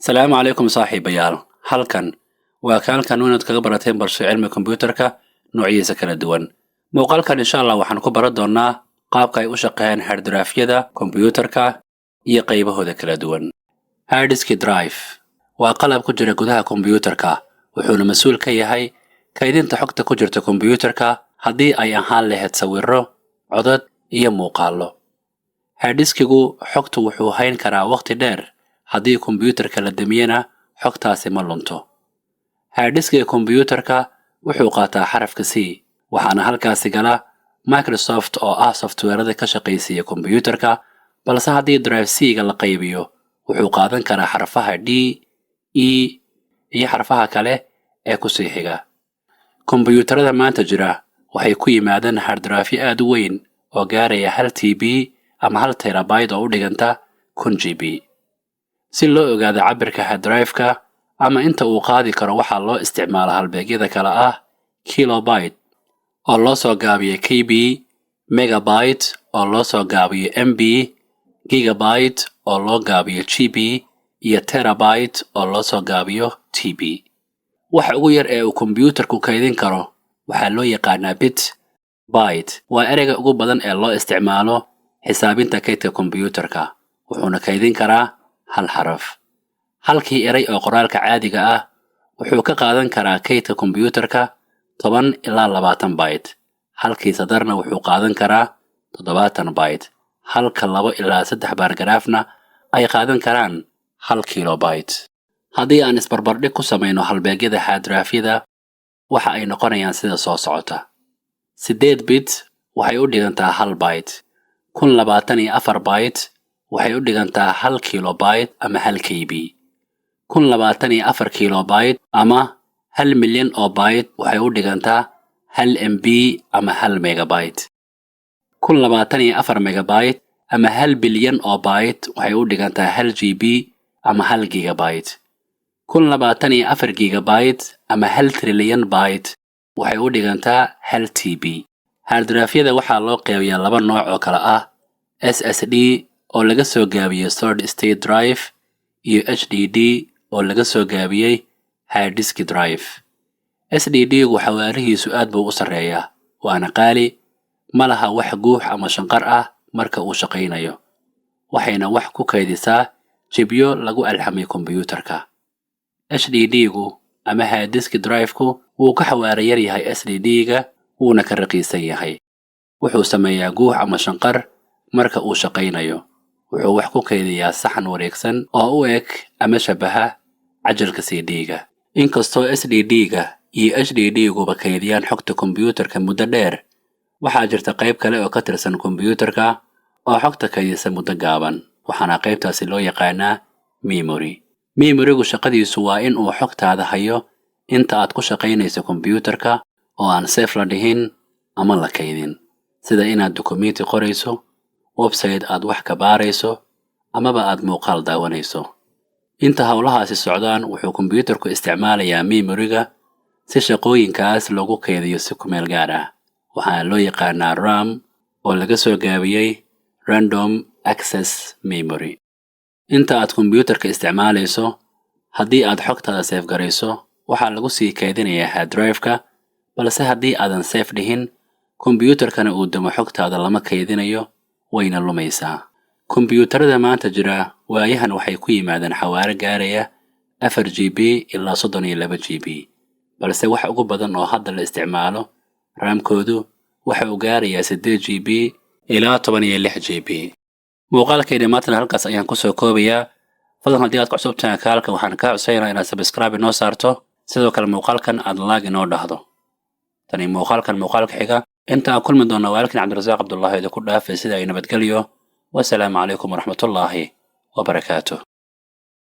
السلام عليكم صاحبيال halkan waa kaalkan wanaad kaga barateen barasho cilmi kombiyuutarka noocyadiisa kala duwan muuqaalkan insha Allah waxaan ku baran doonaa qaabka ay u shaqeeyaan hard drive-yada kombiyuutarka iyo qaybahooda kala duwan hard disk drive waa qalab ku jira gudaha kombiyuutarka wuxuuna mas'uul ka yahay kaydinta xogta ku jirta kombiyuutarka haddii ay ahaan lahayd sawirro codad iyo muuqaallo hard diskigu xogtu wuxuu hayn karaa waqti dheer haddii kombiyuutarka la damiyana xogtaasi ma lunto hard diskiga kombiyuutarka wuxuu qaataa xarafka C waxaana halkaasi gala Microsoft oo ah softwarada ka shaqeysiya kombiyuutarka balse haddii drive C-ga la qaybiyo wuxuu qaadan karaa xarfaha D, E iyo xarfaha kale ee ku sii xiga kombiyuutarada maanta jira waxay ku yimaadaan hard drive aad u weyn oo gaaraya 1 TB ama 1 terabyte oo u dhiganta 1 GB si loo ogaado cabirka hard drive-ka ama inta uu qaadi karo waxaa loo isticmaalaa halbeegyada kala ah kilobyte oo loo soo gaabiyo KB, megabyte oo loo soo gaabiyo MB, gigabyte oo loo gaabiyo GB iyo terabyte oo loo soo gaabiyo TB waxa ugu yar ee uu kombiyuutarku kaydin karo waxaa loo yaqaanaa bit byte waa ereyga ugu badan ee loo isticmaalo xisaabinta kaydka kombiyuutarka wuxuuna kaydin karaa hal xaraf halkii eray oo qoraalka caadiga ah wuxuu ka qaadan karaa kaydka kombiyuutarka 10 ilaa 20 byte halkii sadarna wuxuu qaadan karaa 70 byte halka 2 ilaa 3 baargaraafna ay qaadan karaan 1 kilobyte haddii aan isbarbardhig ku samayno halbeegyada hard drive-yada waxa ay noqonayaan sida soo socota 8 bit waxay u dhigantaa 1 byte 1024 byte waxay u dhigantaa 1 kilobyte ama 1 KB 1024 kilobyte ama 1 milyan oo byte waxay u dhigantaa 1 MB ama 1 megabyte 1024 megabyte ama 1 bilyan oo byte waxay u dhigantaa 1 GB ama 1 gigabyte 1024 gigabyte ama 1 trilyan byte waxay u dhigantaa 1 TB hard drive-yada waxaa loo qeybiyaa laba nooc oo kala ah SSD oo laga soo gaabiyay solid state drive iyo HDD oo laga soo gaabiyay hard disk drive SSD-gu xawaarihiisu aad buu u sareeyaa waana qaali ma laha wax guux ama shanqar ah marka uu shaqeynayo waxayna wax ku kaydisaa jibyo lagu alxamay kombiyuutarka HDD-gu ama hard disk drive-ku wuu ka xawaari yar yahay SSD-ga wuuna ka raqiisan yahay wuxuu sameeyaa guux ama shanqar marka uu shaqeynayo wuxuu wax ku kaydiyaa saxan wareegsan oo u eg ama shabaha cajalka CD-ga inkastoo SSD-ga iyo HDD-guba kaydiyaan xogta kombiyuutarka muddo dheer waxaa jirta qayb kale oo ka tirsan kombiyuutarka oo xogta kaydisa muddo gaaban waxaana qaybtaasi loo yaqaanaa memory-gu shaqadiisu waa in uu xogtaada hayo inta aad ku shaqaynayso kombiyuutarka oo aan safe la dhihin ama la kaydin sida inaad dukumiinti qorayso website aad wax ka baarayso amaba aad muuqaal daawanayso inta hawlahaasi socdaan wuxuu kombiyuutarku isticmaalayaa memory-ga si shaqooyinkaas loogu kaydiyo si ku meel gaar ah waxaana loo yaqaanaa RAM oo laga soo gaabiyay Random Access Memory inta aad kombiyuutarka isticmaalayso haddii aad xogtaada safe garayso waxaa lagu sii kaydinayaa hard drive-ka balse haddii aadan safe dhihin kombiyuutarkana uu damo xogtaada lama kaydinayo wayna lumaysaa kombiyuutarada maanta jira waayahan waxay ku yimaadaan xawaare gaaraya 4 GB ilaa 32 GB balse wax ugu badan oo hadda la isticmaalo RAM-koodu waxa uu gaarayaa 8 GB ilaa 16 GB muuqaalkayna maanta halkaas ayaan ku soo koobayaa fadlan haddii aad ku cusub tahay kanaalka waxaan kaa codsanayaa inaad subscribe inoo saarto sidoo kale muuqaalkan aad like inoo dhahdo tani muuqaalka xiga inta aan kulmi doona waalkin Cabdirasaaq Cabdullaahi idinku dhaafay sida ay nabadgelyo والسلام عليكم ورحمة الله وبركاته